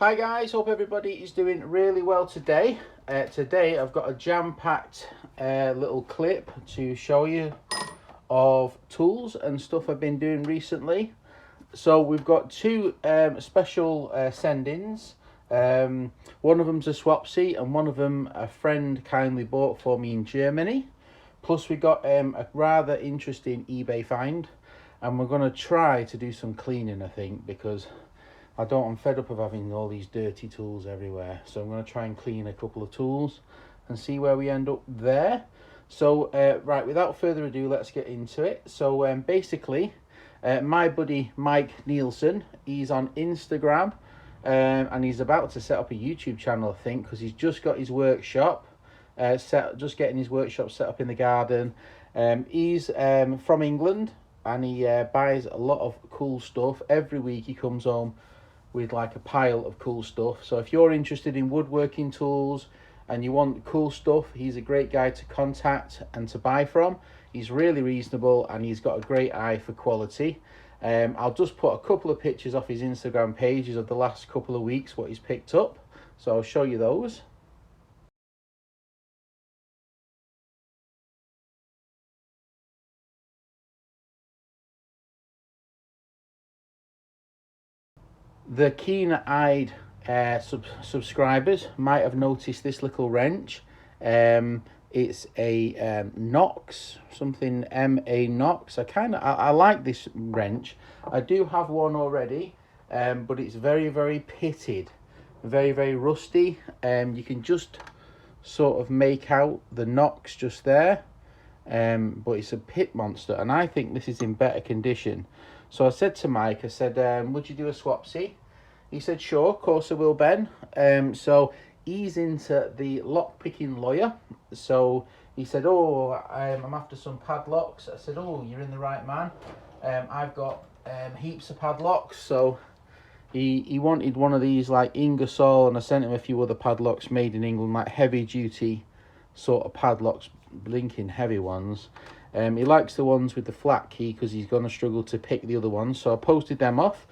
Hi guys, hope everybody is doing really well today. Today I've got a jam-packed little clip to show you of tools and stuff I've been doing recently. So we've got two special send-ins. One of them's a Swapsy and one of them a friend kindly bought for me in Germany. Plus we got a rather interesting eBay find, and we're going to try to do some cleaning, I think, because I'm fed up of having all these dirty tools everywhere. So I'm going to try and clean a couple of tools and see where we end up there. So right, without further ado, let's get into it. So basically, my buddy Mike Nielsen, he's on Instagram, and he's about to set up a YouTube channel, I think, because he's just got his workshop just getting his workshop set up in the garden. He's from England, and he buys a lot of cool stuff. Every week he comes home with like a pile of cool stuff. So if you're interested in woodworking tools and you want cool stuff, he's a great guy to contact and to buy from. He's really reasonable and he's got a great eye for quality. I'll just put a couple of pictures off his Instagram pages of the last couple of weeks, what he's picked up. So I'll show you those. The keen-eyed subscribers might have noticed this little wrench. It's a Knox, something MA Knox. I like this wrench. I do have one already, but it's very pitted, very rusty. You can just sort of make out the Knox just there, but it's a pit monster, and I think this is in better condition. So I said to Mike, I said, would you do a Swapsy? He said, sure, of course I will, Ben. So he's into the lock-picking lawyer. So he said, oh, I'm after some padlocks. I said, oh, you're in the right man. I've got heaps of padlocks. So he wanted one of these like Ingersoll, and I sent him a few other padlocks made in England, like heavy-duty sort of padlocks, blinking heavy ones. He likes the ones with the flat key because he's going to struggle to pick the other ones. So I posted them off.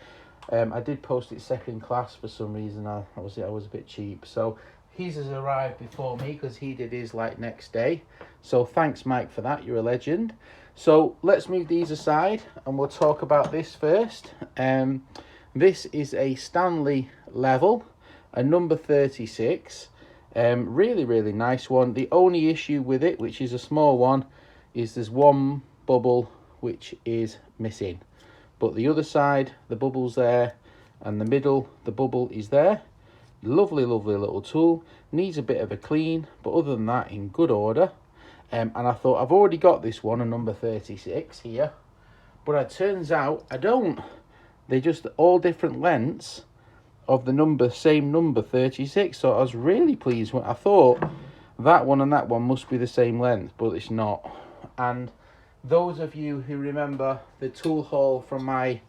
I did post it second class for some reason. I was a bit cheap. So his has arrived before me because he did his like next day. So thanks, Mike, for that. You're a legend. So let's move these aside and we'll talk about this first. This is a Stanley level, a number 36. Really nice one. The only issue with it, which is a small one, is there's one bubble which is missing. But the other side, the bubble's there, and the middle, the bubble is there. Lovely little tool. Needs a bit of a clean, but other than that, in good order. And I thought, I've already got this one, a number 36 here. But it turns out I don't. They're just all different lengths of the same number 36. So I was really pleased. I thought that one and that one must be the same length, but it's not. And those of you who remember the tool haul from my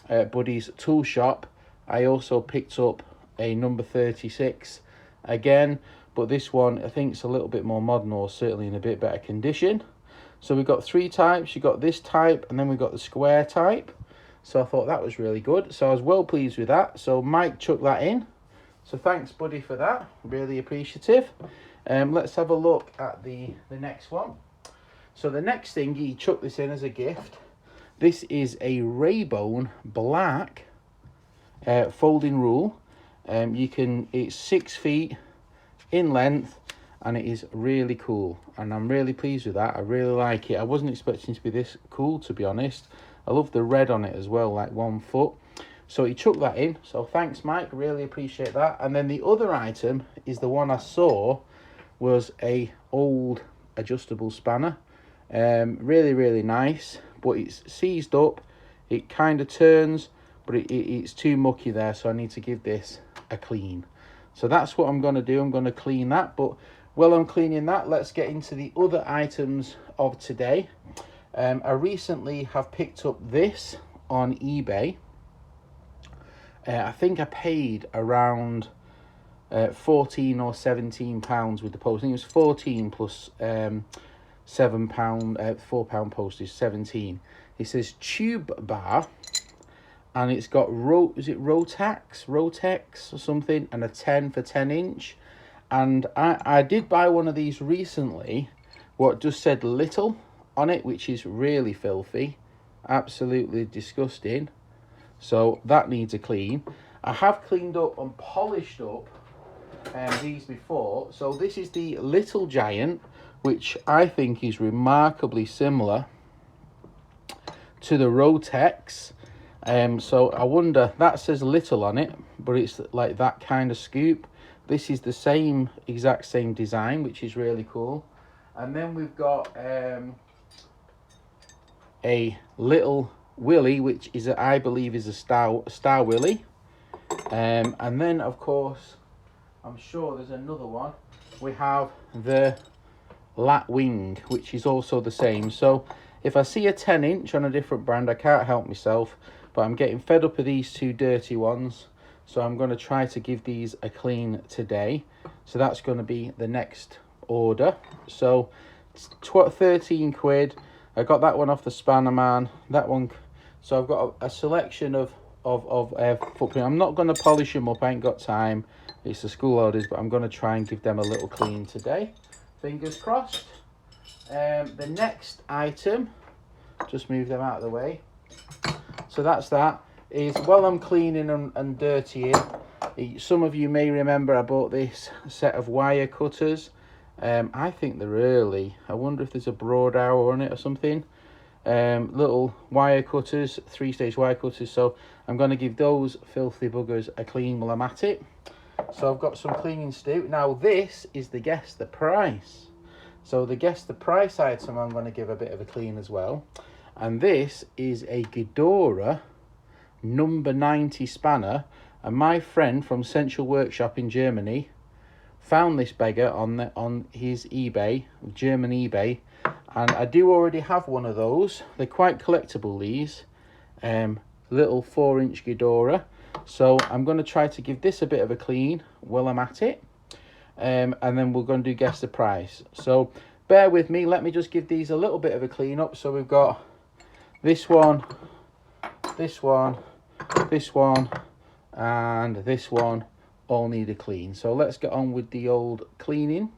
buddy's tool shop, I also picked up a number 36 again, but this one I think is a little bit more modern, or certainly in a bit better condition. So we've got three types. You've got this type, and then we've got the square type. So I thought that was really good. So I was well pleased with that. So Mike chucked that in. So thanks, buddy, for that. Really appreciative. Let's have a look at the next one. So the next thing, he chucked this in as a gift. This is a Raybone black folding rule. It's 6 feet in length, and it is really cool. And I'm really pleased with that. I really like it. I wasn't expecting it to be this cool, to be honest. I love the red on it as well, like 1 foot. So he chucked that in. So thanks, Mike. Really appreciate that. And then the other item is the one I saw was a old adjustable spanner. Really nice, but it's seized up. It kind of turns, but it's too mucky there, so I need to give this a clean. So that's what I'm going to do. I'm going to clean that, but while I'm cleaning that, let's get into the other items of today. I recently have picked up this on eBay. I think I paid around 14 or 17 pounds with the posting. It was 14 plus £7, £4 postage, 17. It says tube bar, and it's got is it Rotex or something, and a 10 for 10-inch. And I did buy one of these recently, what just said little on it, which is really filthy, absolutely disgusting. So that needs a clean. I have cleaned up and polished up these before. So this is the Little Giant, which I think is remarkably similar to the Rotex. So I wonder, that says little on it, but it's like that kind of scoop. This is the exact same design, which is really cool. And then we've got a Little Willie, which is I believe is a Star Willie. And then of course, I'm sure there's another one. We have the Lapwing, which is also the same. So if I see a 10-inch on a different brand, I can't help myself, but I'm getting fed up of these two dirty ones. So I'm going to try to give these a clean today. So that's going to be the next order. So it's 13 quid. I got that one off the Spanner Man. That one. So I've got a selection of footprint. I'm not going to polish them up. I ain't got time. It's the school orders, but I'm going to try and give them a little clean today. Fingers crossed. The next item, just move them out of the way. So that's that. Is while I'm cleaning and dirtying, some of you may remember I bought this set of wire cutters. I think they're early. I wonder if there's a broad arrow on it or something. Little wire cutters, 3-stage wire cutters. So I'm going to give those filthy buggers a clean while I'm at it. So I've got some cleaning to do. Now this is the guess the price. So the guess the price item I'm going to give a bit of a clean as well. And this is a Ghidorah number 90 spanner, and my friend from Central Workshop in Germany found this beggar on his eBay, German eBay, and I do already have one of those. They're quite collectible, these little 4-inch Ghidorah. So I'm going to try to give this a bit of a clean while I'm at it, and then we're going to do guess the price. So bear with me, let me just give these a little bit of a clean up. So we've got this one, this one, this one, and this one all need a clean. So let's get on with the old cleaning.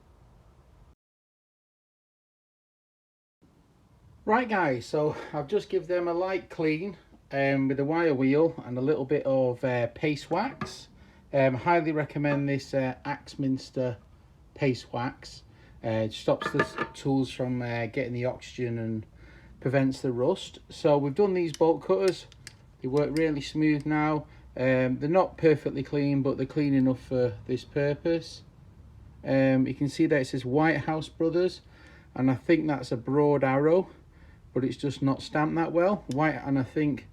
Right guys, so I've just give them a light clean with a wire wheel and a little bit of paste wax. Highly recommend this Axminster paste wax. It stops the tools from getting the oxygen and prevents the rust. So we've done these bolt cutters. They work really smooth now. They're not perfectly clean, but they're clean enough for this purpose. You can see that it says White House Brothers, and I think that's a broad arrow, but it's just not stamped that well. And I think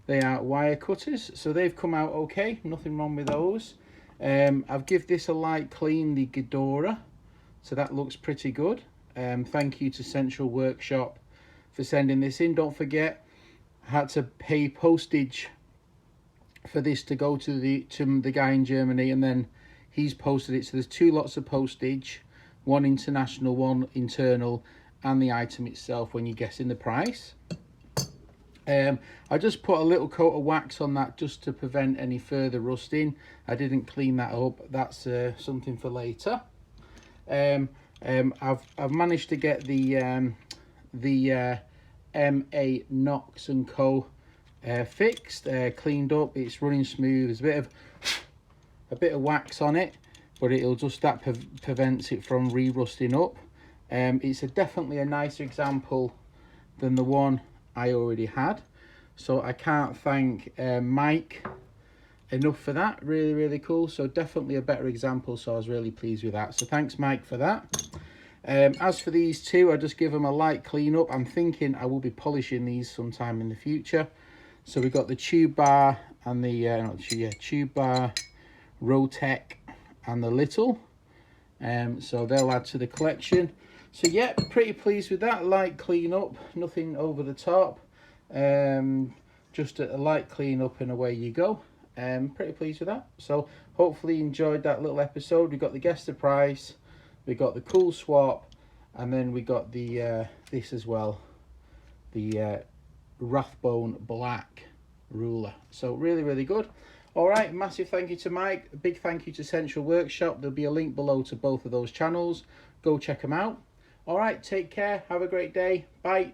they are wire cutters, so they've come out okay. Nothing wrong with those. I've give this a light clean, the Ghidorah, so that looks pretty good. Thank you to Central Workshop for sending this in. Don't forget, I had to pay postage for this to go to the guy in Germany, and then he's posted it. So there's 2 lots of postage, one international, one internal, and the item itself when you're guessing the price. I just put a little coat of wax on that just to prevent any further rusting. I didn't clean that up. That's something for later. I've managed to get the MA Knox and Co fixed, cleaned up. It's running smooth. There's a bit of wax on it, but it'll just prevents it from re-rusting up. It's definitely a nicer example than the one I already had, so I can't thank Mike enough for that. Really cool. So definitely a better example, so I was really pleased with that, so thanks Mike for that. As for these two, I just give them a light clean up. I'm thinking I will be polishing these sometime in the future. So we've got the Tube Bar and the Tube Bar, Rotec, and the Little. So they'll add to the collection. So yeah, pretty pleased with that. Light clean up, nothing over the top. Just a light clean up and away you go. Pretty pleased with that. So hopefully you enjoyed that little episode. We got the guess the price, we got the cool swap, and then we got the this as well, the Rathbone Black ruler. So really good. All right, massive thank you to Mike. A big thank you to Central Workshop. There'll be a link below to both of those channels. Go check them out. All right, take care. Have a great day. Bye.